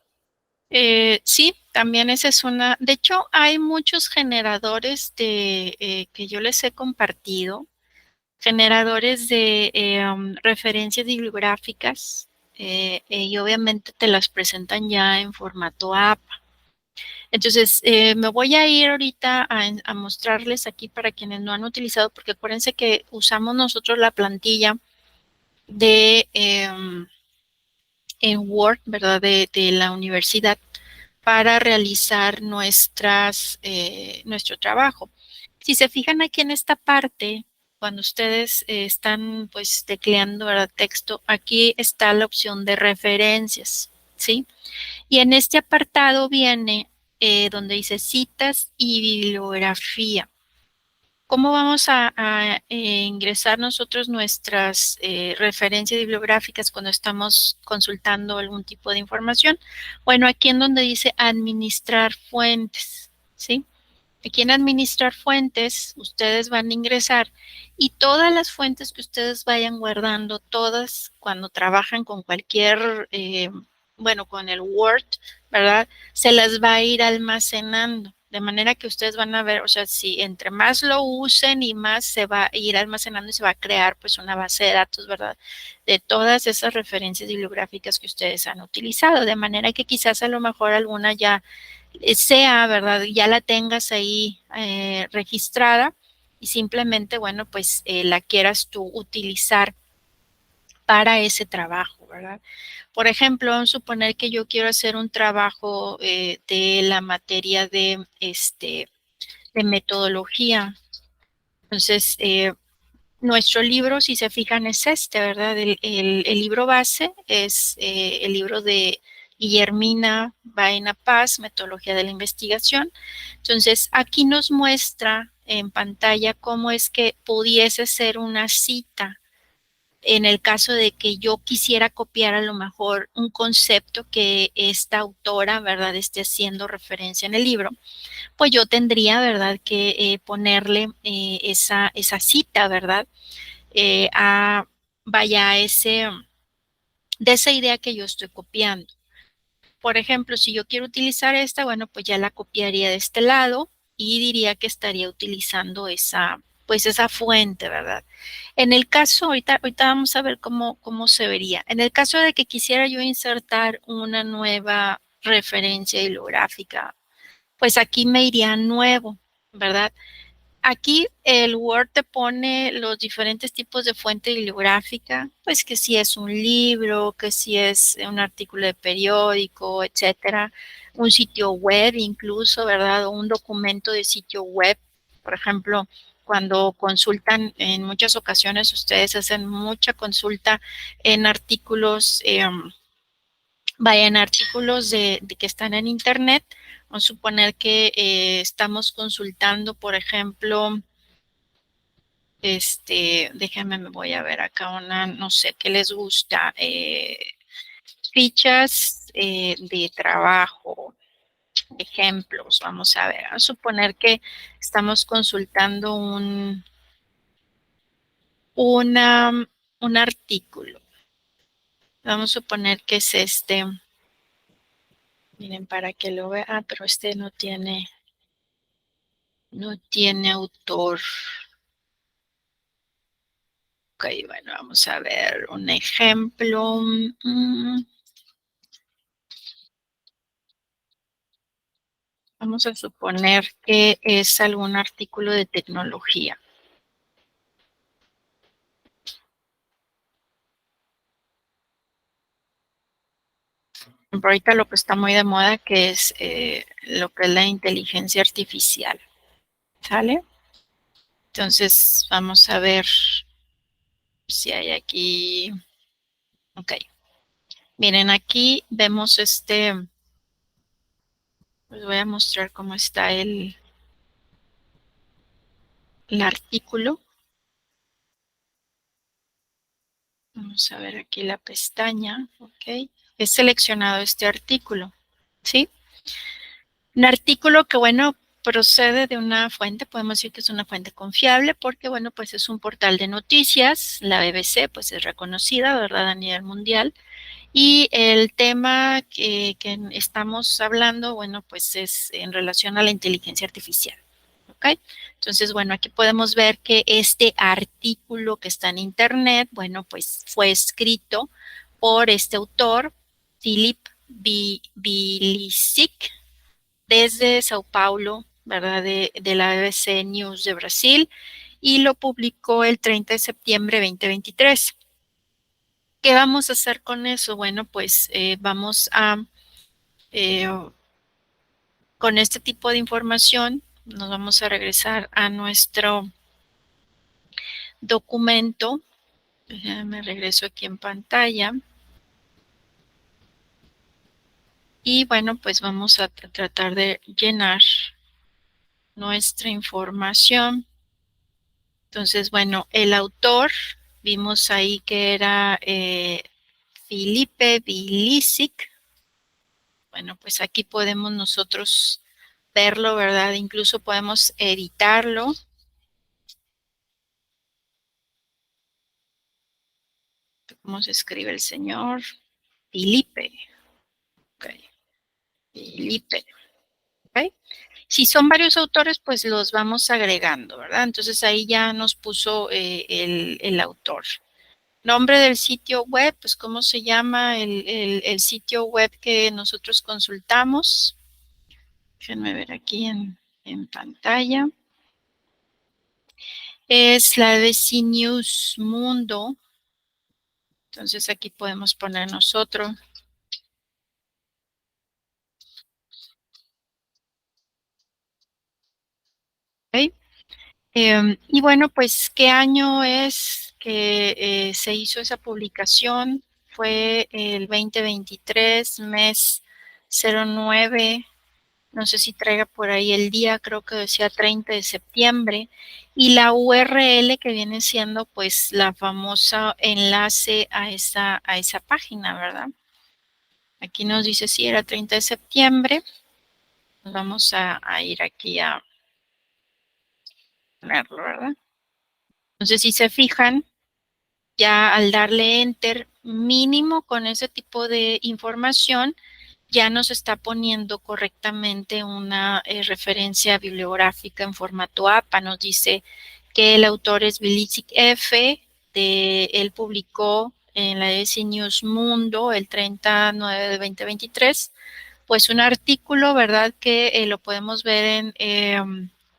sí, también esa es una. De hecho, hay muchos generadores que yo les he compartido, generadores de referencias bibliográficas y obviamente te las presentan ya en formato APA. Entonces, me voy a ir ahorita a mostrarles aquí para quienes no han utilizado, porque acuérdense que usamos nosotros la plantilla de en Word, ¿verdad? De la universidad para realizar nuestro trabajo. Si se fijan aquí en esta parte, cuando ustedes están pues tecleando, ¿verdad? Texto, aquí está la opción de referencias, ¿sí? Y en este apartado viene donde dice citas y bibliografía. ¿Cómo vamos a ingresar nosotros nuestras referencias bibliográficas cuando estamos consultando algún tipo de información? Bueno, aquí en donde dice administrar fuentes, ¿sí? Aquí en administrar fuentes, ustedes van a ingresar y todas las fuentes que ustedes vayan guardando, todas cuando trabajan con cualquier, bueno, con el Word, ¿verdad? Se las va a ir almacenando. De manera que ustedes van a ver, o sea, si entre más lo usen y más se va a ir almacenando y se va a crear pues una base de datos, ¿verdad? De todas esas referencias bibliográficas que ustedes han utilizado. De manera que quizás a lo mejor alguna ya sea, ¿verdad? Ya la tengas ahí registrada y simplemente, bueno, pues la quieras tú utilizar para ese trabajo, ¿verdad? Por ejemplo, vamos a suponer que yo quiero hacer un trabajo de la materia de metodología. Entonces, nuestro libro, si se fijan, es ¿verdad? El libro base es el libro de Guillermina Baena Paz, Metodología de la Investigación. Entonces, aquí nos muestra en pantalla cómo es que pudiese ser una cita en el caso de que yo quisiera copiar a lo mejor un concepto que esta autora, ¿verdad?, esté haciendo referencia en el libro, pues yo tendría, ¿verdad?, que ponerle esa cita, ¿verdad?, a, vaya, de esa idea que yo estoy copiando. Por ejemplo, si yo quiero utilizar esta, bueno, pues ya la copiaría de este lado y diría que estaría utilizando pues esa fuente, ¿verdad? En el caso, ahorita vamos a ver cómo se vería. En el caso de que quisiera yo insertar una nueva referencia bibliográfica, pues aquí me iría nuevo, ¿verdad? Aquí el Word te pone los diferentes tipos de fuente bibliográfica, pues que si es un libro, que si es un artículo de periódico, etcétera, un sitio web incluso, ¿verdad? O un documento de sitio web. Por ejemplo, cuando consultan, en muchas ocasiones ustedes hacen mucha consulta en artículos, en artículos de que están en Internet. Vamos a suponer que estamos consultando, por ejemplo, déjenme, me voy a ver acá una, no sé, ¿qué les gusta? Fichas de trabajo, ejemplos, vamos a ver. Vamos a suponer que estamos consultando un artículo. Vamos a suponer que es miren, para que lo vea, pero no tiene autor. Ok, bueno, vamos a ver un ejemplo. Vamos a suponer que es algún artículo de tecnología. Por ahorita lo que está muy de moda que es lo que es la inteligencia artificial. ¿Sale? Entonces vamos a ver si hay aquí. Ok. Miren, aquí vemos les voy a mostrar cómo está el artículo. Vamos a ver aquí la pestaña. Ok. He seleccionado este artículo. ¿Sí? Un artículo que, bueno, procede de una fuente, podemos decir que es una fuente confiable porque, bueno, pues es un portal de noticias, la BBC, pues es reconocida, ¿verdad?, a nivel mundial. Y el tema que estamos hablando, bueno, pues es en relación a la inteligencia artificial. ¿Ok? Entonces, bueno, aquí podemos ver que este artículo que está en Internet, bueno, pues fue escrito por este autor, Philip Bilicic, desde Sao Paulo, ¿verdad? De la BBC News de Brasil, y lo publicó el 30 de septiembre de 2023. ¿Qué vamos a hacer con eso? Bueno, pues vamos a, con este tipo de información, nos vamos a regresar a nuestro documento. Me regreso aquí en pantalla. Y bueno, pues vamos a tratar de llenar nuestra información. Entonces, bueno, el autor, vimos ahí que era Filipe Bilicic. Bueno, pues aquí podemos nosotros verlo, ¿verdad? Incluso podemos editarlo. ¿Cómo se escribe el señor? Filipe. Ok. Filipe. Ok. Si son varios autores, pues los vamos agregando, ¿verdad? Entonces ahí ya nos puso el autor. Nombre del sitio web, pues cómo se llama el sitio web que nosotros consultamos. Déjenme ver aquí en pantalla. Es la BBC News Mundo. Entonces aquí podemos poner nosotros. ¿Ok? Y bueno, pues, ¿qué año es que se hizo esa publicación? Fue el 2023, mes 09. No sé si traiga por ahí el día, creo que decía 30 de septiembre. Y la URL que viene siendo, pues, la famosa enlace a esa página, ¿verdad? Aquí nos dice si era 30 de septiembre. Vamos a ir aquí a ponerlo, ¿verdad? Entonces, si se fijan, ya al darle enter mínimo con ese tipo de información, ya nos está poniendo correctamente una referencia bibliográfica en formato APA. Nos dice que el autor es Bilicic F. Él publicó en la ESI News Mundo el 30/9 de 2023 pues un artículo, ¿verdad? Que lo podemos ver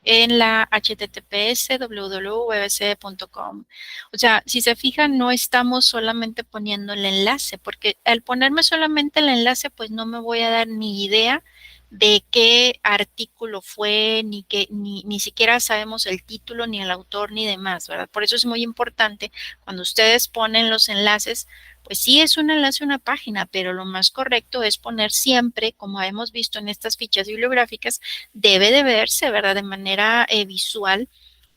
en la https www.bbc.com. O sea, si se fijan, no estamos solamente poniendo el enlace, porque al ponerme solamente el enlace, pues no me voy a dar ni idea de qué artículo fue, ni siquiera sabemos el título, ni el autor, ni demás, ¿verdad? Por eso es muy importante cuando ustedes ponen los enlaces, pues sí es un enlace a una página, pero lo más correcto es poner siempre, como hemos visto en estas fichas bibliográficas, debe de verse, ¿verdad? De manera visual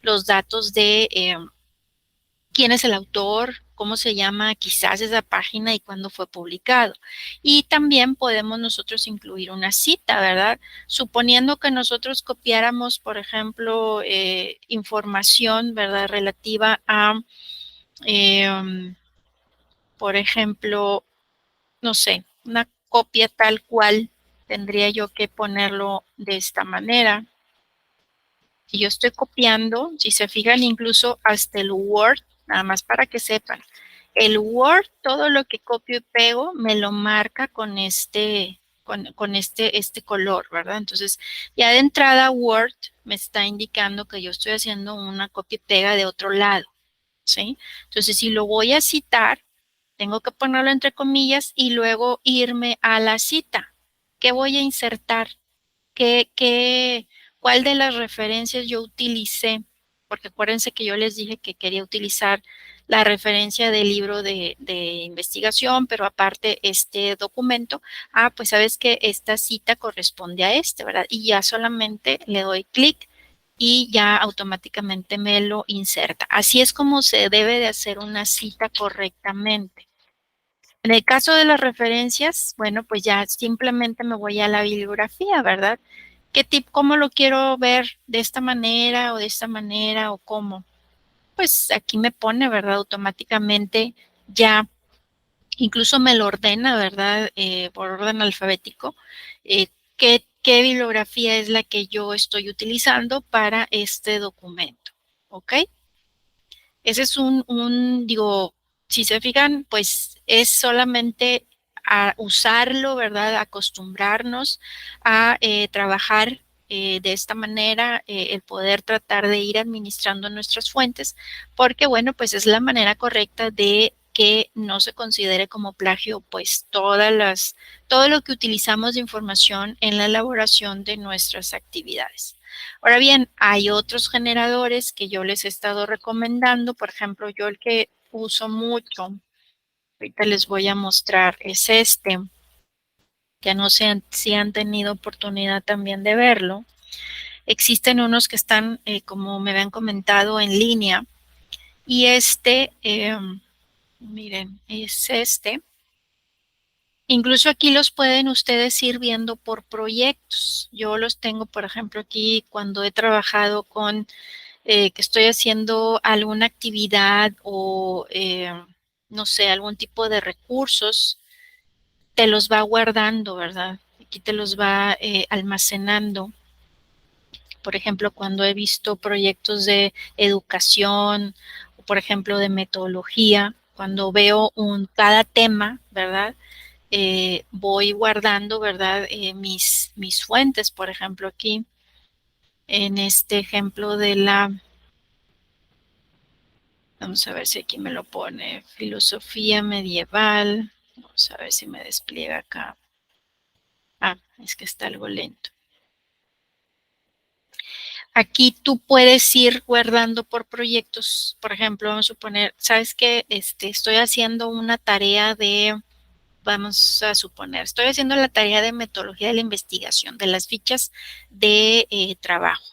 los datos de quién es el autor, cómo se llama quizás esa página y cuándo fue publicado. Y también podemos nosotros incluir una cita, ¿verdad? Suponiendo que nosotros copiáramos, por ejemplo, información, ¿verdad? Relativa a, por ejemplo, no sé, una copia tal cual, tendría yo que ponerlo de esta manera. Si yo estoy copiando, si se fijan incluso hasta el Word, nada más para que sepan, el Word, todo lo que copio y pego, me lo marca con este color, ¿verdad? Entonces, ya de entrada Word me está indicando que yo estoy haciendo una copia y pega de otro lado, ¿sí? Entonces, si lo voy a citar, tengo que ponerlo entre comillas y luego irme a la cita. ¿Qué voy a insertar? ¿Cuál de las referencias yo utilicé? Porque acuérdense que yo les dije que quería utilizar la referencia del libro de investigación, pero aparte este documento, pues sabes que esta cita corresponde a este, ¿verdad? Y ya solamente le doy clic y ya automáticamente me lo inserta. Así es como se debe de hacer una cita correctamente. En el caso de las referencias, bueno, pues ya simplemente me voy a la bibliografía, ¿verdad? ¿Cómo lo quiero ver? ¿De esta manera o de esta manera o cómo? Pues aquí me pone, ¿verdad? Automáticamente ya, incluso me lo ordena, ¿verdad? Por orden alfabético, eh, qué bibliografía es la que yo estoy utilizando para este documento, ¿ok? Ese es digo, si se fijan, pues es solamente a usarlo, ¿verdad? Acostumbrarnos a trabajar de esta manera, el poder tratar de ir administrando nuestras fuentes, porque bueno, pues es la manera correcta de que no se considere como plagio, pues todo lo que utilizamos de información en la elaboración de nuestras actividades. Ahora bien, hay otros generadores que yo les he estado recomendando. Por ejemplo, yo el que uso mucho, ahorita les voy a mostrar, es este, que no sé si han tenido oportunidad también de verlo. Existen unos que están, como me habían comentado, en línea. Y miren, es este. Incluso aquí los pueden ustedes ir viendo por proyectos. Yo los tengo, por ejemplo, aquí cuando he trabajado con que estoy haciendo alguna actividad o, no sé, algún tipo de recursos, te los va guardando, ¿verdad? Aquí te los va almacenando. Por ejemplo, cuando he visto proyectos de educación o, por ejemplo, de metodología, cuando veo cada tema, ¿verdad? Voy guardando, ¿verdad? Mis fuentes, por ejemplo, aquí en este ejemplo de la Vamos a ver si aquí me lo pone. Filosofía medieval. Vamos a ver si me despliega acá. Ah, es que está algo lento. Aquí tú puedes ir guardando por proyectos. Por ejemplo, vamos a suponer, ¿sabes qué? Estoy haciendo una tarea de, vamos a suponer, estoy haciendo la tarea de metodología de la investigación, de las fichas de trabajo.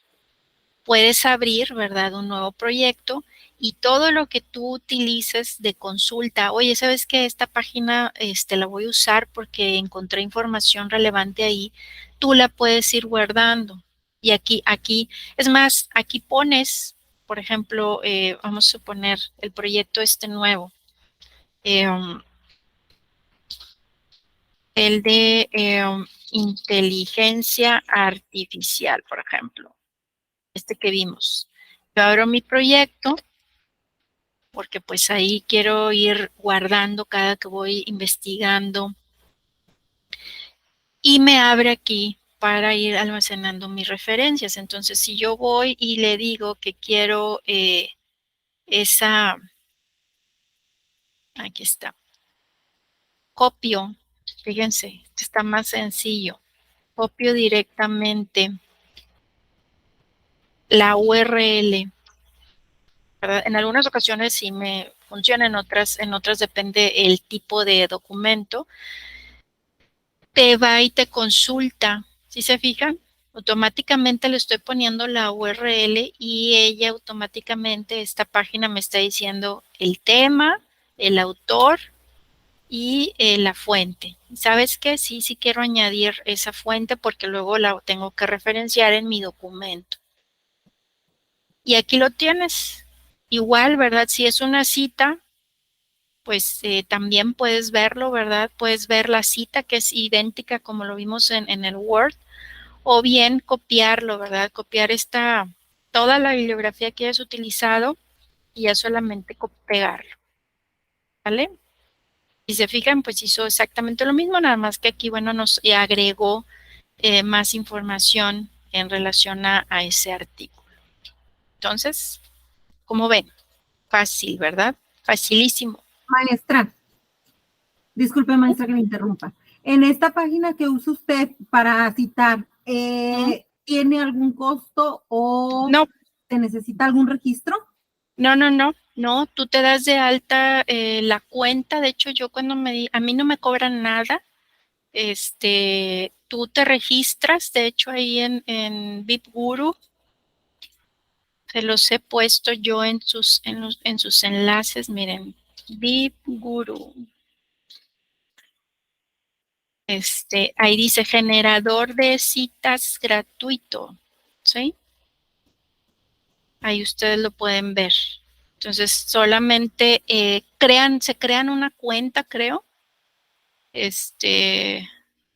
Puedes abrir, ¿verdad?, un nuevo proyecto y todo lo que tú utilices de consulta, oye, ¿sabes qué? Esta página la voy a usar porque encontré información relevante ahí, tú la puedes ir guardando. Y aquí, es más, aquí pones, por ejemplo, vamos a suponer el proyecto nuevo, el de inteligencia artificial, por ejemplo, que vimos. Yo abro mi proyecto porque pues ahí quiero ir guardando cada que voy investigando y me abre aquí para ir almacenando mis referencias. Entonces, si yo voy y le digo que quiero aquí está, copio, fíjense, está más sencillo, copio directamente la URL, ¿verdad? En algunas ocasiones sí me funciona, en otras depende el tipo de documento. Te va y te consulta, ¿sí se fijan? Automáticamente le estoy poniendo la URL y ella automáticamente, esta página me está diciendo el tema, el autor y la fuente. ¿Sabes qué? Sí quiero añadir esa fuente porque luego la tengo que referenciar en mi documento. Y aquí lo tienes. Igual, ¿verdad? Si es una cita, pues también puedes verlo, ¿verdad? Puedes ver la cita que es idéntica como lo vimos en el Word, o bien copiarlo, ¿verdad? Copiar toda la bibliografía que hayas utilizado y ya solamente pegarlo, ¿vale? Si se fijan, pues hizo exactamente lo mismo, nada más que aquí, bueno, nos agregó más información en relación a ese artículo. Entonces, como ven, fácil, ¿verdad? Facilísimo. Maestra, disculpe, maestra, que me interrumpa. En esta página que usa usted para citar, ¿tiene algún costo o No, se necesita algún registro? no, tú te das de alta la cuenta. De hecho, yo cuando a mí no me cobran nada. Tú te registras, de hecho, ahí en BitGuru, se los he puesto yo en sus enlaces, miren, BitGuru. Ahí dice generador de citas gratuito, ¿sí? Ahí ustedes lo pueden ver. Entonces, solamente se crean una cuenta, creo.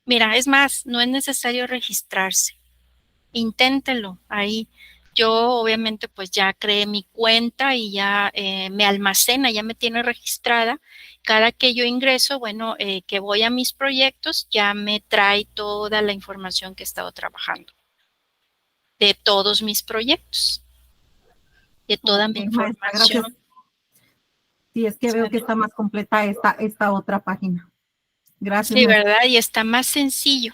Mira, es más, no es necesario registrarse. Inténtelo ahí. Yo obviamente pues ya creé mi cuenta y ya me almacena, ya me tiene registrada. Cada que yo ingreso, bueno, que voy a mis proyectos, ya me trae toda la información que he estado trabajando de todos mis proyectos, de toda mi Maestra, gracias. información. Sí, es que veo que está más completa esta otra página. Gracias, Sí, maestra. ¿verdad? Y está más sencillo.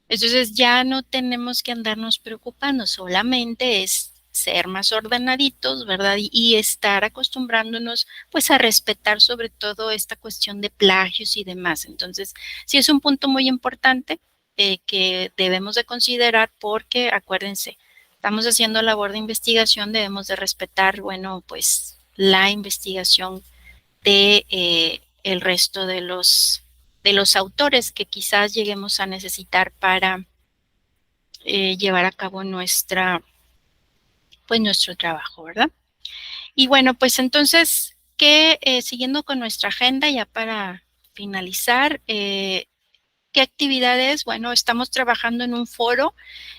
Entonces ya no tenemos que andarnos preocupando, solamente es ser más ordenaditos, ¿verdad? Y estar acostumbrándonos pues a respetar sobre todo esta cuestión de plagios y demás. Entonces, sí es un punto muy importante que debemos de considerar porque acuérdense, estamos haciendo labor de investigación, debemos de respetar, bueno, pues la investigación de el resto de los autores que quizás lleguemos a necesitar para llevar a cabo nuestro trabajo, ¿verdad? Y bueno, pues entonces, siguiendo con nuestra agenda ya para finalizar, ¿qué actividades? Bueno, estamos trabajando en un foro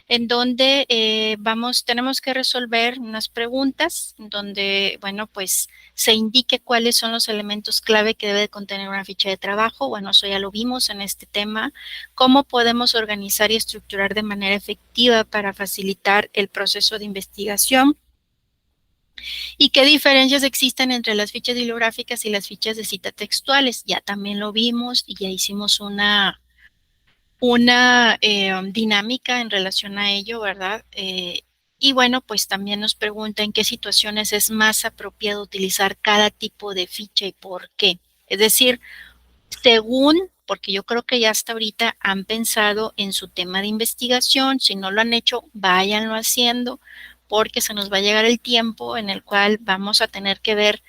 en donde tenemos que resolver unas preguntas, donde, bueno, pues se indique cuáles son los elementos clave que debe de contener una ficha de trabajo. Bueno, eso ya lo vimos en este tema. ¿Cómo podemos organizar y estructurar de manera efectiva para facilitar el proceso de investigación? ¿Y qué diferencias existen entre las fichas bibliográficas y las fichas de cita textuales? Ya también lo vimos y ya hicimos una dinámica en relación a ello, ¿verdad? Y bueno, pues también nos pregunta en qué situaciones es más apropiado utilizar cada tipo de ficha y por qué. Es decir, según, porque yo creo que ya hasta ahorita han pensado en su tema de investigación, si no lo han hecho, váyanlo haciendo, porque se nos va a llegar el tiempo en el cual vamos a tener que ver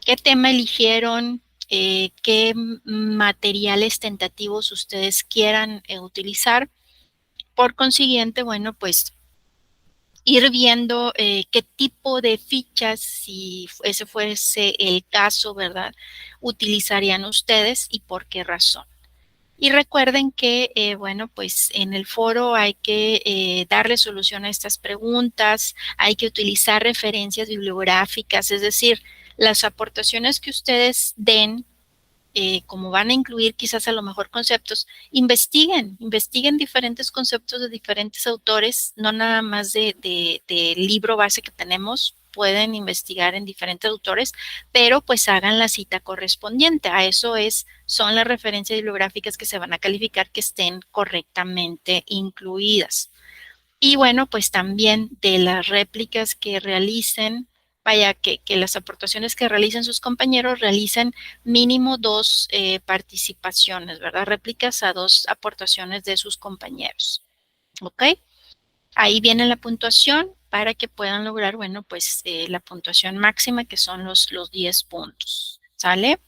qué tema eligieron, qué materiales tentativos ustedes quieran utilizar. Por consiguiente, bueno, pues ir viendo qué tipo de fichas, si ese fuese el caso, ¿verdad? Utilizarían ustedes y por qué razón. Y recuerden que, bueno, pues en el foro hay que darle solución a estas preguntas, hay que utilizar referencias bibliográficas, es decir, las aportaciones que ustedes den, como van a incluir quizás a lo mejor conceptos, investiguen diferentes conceptos de diferentes autores, no nada más de libro base que tenemos, pueden investigar en diferentes autores, pero pues hagan la cita correspondiente. A eso son las referencias bibliográficas que se van a calificar que estén correctamente incluidas. Y bueno, pues también de las réplicas que realicen, vaya, que las aportaciones que realicen sus compañeros realicen mínimo 2 participaciones, ¿verdad? Réplicas a 2 aportaciones de sus compañeros. ¿Ok? Ahí viene la puntuación para que puedan lograr, bueno, pues la puntuación máxima que son los 10 puntos. ¿Sale?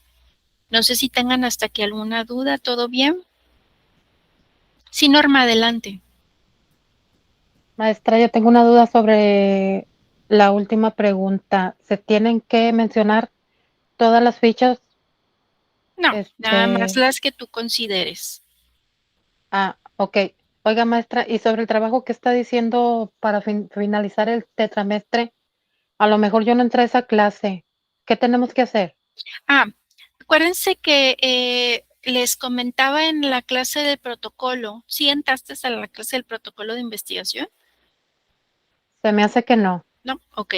No sé si tengan hasta aquí alguna duda, ¿todo bien? Sí, Norma, adelante. Maestra, yo tengo una duda sobre la última pregunta. ¿Se tienen que mencionar todas las fichas? No, nada más Este, las que tú consideres. ok. Oiga, maestra, y sobre el trabajo que está diciendo para finalizar el tetramestre, a lo mejor yo no entré a esa clase. ¿Qué tenemos que hacer? Ah, acuérdense que les comentaba en la clase del protocolo. ¿Sí entraste a la clase del protocolo de investigación? Se me hace que no. No, ok.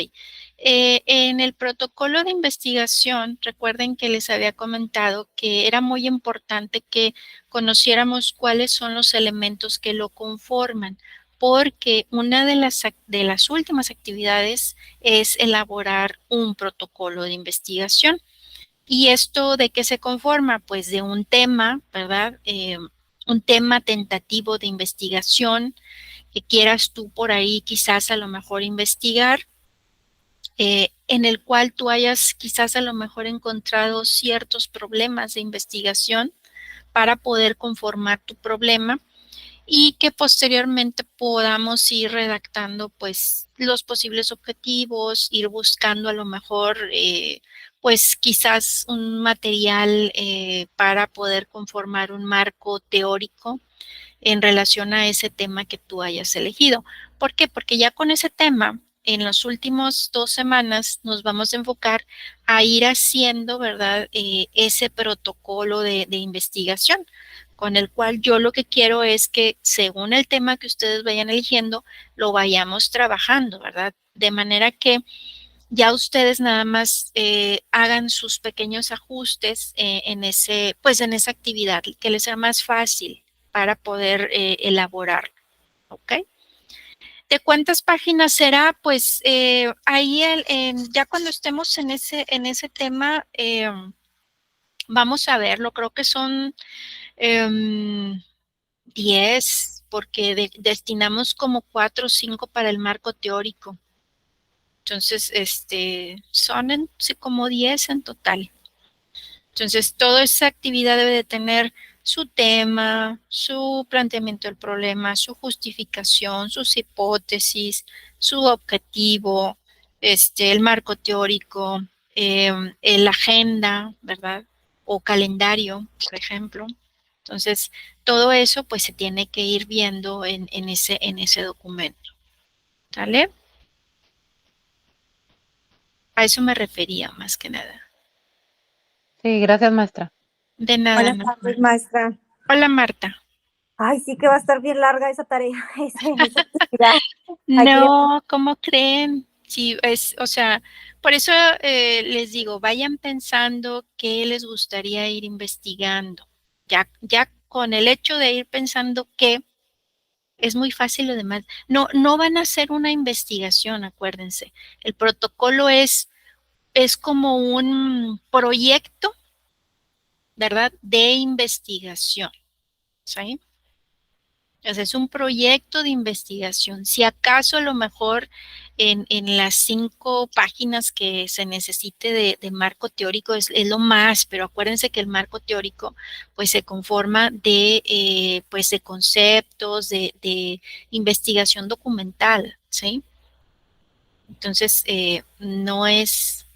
En el protocolo de investigación, recuerden que les había comentado que era muy importante que conociéramos cuáles son los elementos que lo conforman, porque una de las últimas actividades es elaborar un protocolo de investigación. ¿Y esto de qué se conforma? Pues de un tema, ¿verdad? Un tema tentativo de investigación que quieras tú por ahí quizás a lo mejor investigar, en el cual tú hayas quizás a lo mejor encontrado ciertos problemas de investigación para poder conformar tu problema y que posteriormente podamos ir redactando pues los posibles objetivos, ir buscando a lo mejor pues quizás un material para poder conformar un marco teórico en relación a ese tema que tú hayas elegido. ¿Por qué? Porque ya con ese tema, en las últimas 2 semanas nos vamos a enfocar a ir haciendo, ¿verdad? Ese protocolo de investigación, con el cual yo lo que quiero es que según el tema que ustedes vayan eligiendo, lo vayamos trabajando, ¿verdad? De manera que ya ustedes nada más hagan sus pequeños ajustes pues en esa actividad, que les sea más fácil para poder elaborar, ¿ok? ¿De cuántas páginas será? Pues ahí ya cuando estemos en ese tema, vamos a verlo. Creo que son 10, porque destinamos como 4 o 5 para el marco teórico. Entonces, son sí, como 10 en total. Entonces, toda esa actividad debe de tener su tema, su planteamiento del problema, su justificación, sus hipótesis, su objetivo, el marco teórico, la agenda, ¿verdad? O calendario, por ejemplo. Entonces, todo eso pues se tiene que ir viendo en ese documento. ¿Sale? A eso me refería más que nada. Sí, gracias, maestra. De nada, Buenas no. tardes, maestra. Hola, Marta. Ay, sí que va a estar bien larga esa tarea, esa actividad. Hay que No, ¿cómo creen? Sí, o sea, por eso les digo, vayan pensando qué les gustaría ir investigando. Ya con el hecho de ir pensando qué, es muy fácil lo demás. No van a hacer una investigación, acuérdense. El protocolo es como un proyecto, ¿verdad? De investigación, ¿sí? O sea, es un proyecto de investigación. Si acaso a lo mejor en las 5 páginas que se necesite de marco teórico es lo más, pero acuérdense que el marco teórico pues se conforma pues de conceptos, de investigación documental, ¿sí? Entonces, no es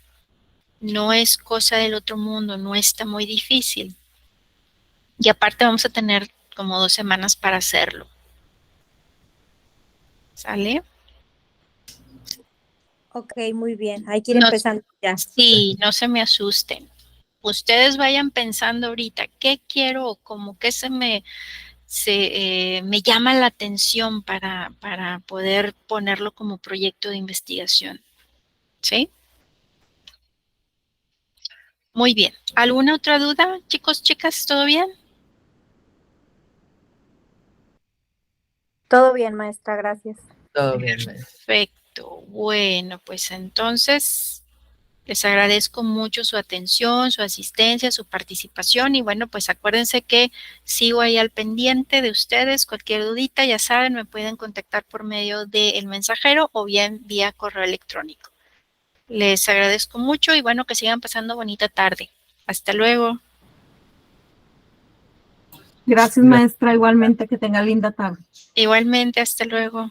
cosa del otro mundo, no está muy difícil. Y aparte vamos a tener como 2 semanas para hacerlo. ¿Sale? Ok, muy bien. Hay que ir No, empezando ya. sí, no se me asusten. Ustedes vayan pensando ahorita, ¿qué quiero? Como que me llama la atención para poder ponerlo como proyecto de investigación. ¿Sí? Muy bien. ¿Alguna otra duda, chicos, chicas? ¿Todo bien? Todo bien, maestra, gracias. Todo bien, maestra. Perfecto. Bueno, pues entonces les agradezco mucho su atención, su asistencia, su participación y bueno, pues acuérdense que sigo ahí al pendiente de ustedes. Cualquier dudita, ya saben, me pueden contactar por medio del mensajero o bien vía correo electrónico. Les agradezco mucho y bueno, que sigan pasando bonita tarde. Hasta luego. Gracias, maestra. Igualmente, que tenga linda tarde. Igualmente, hasta luego.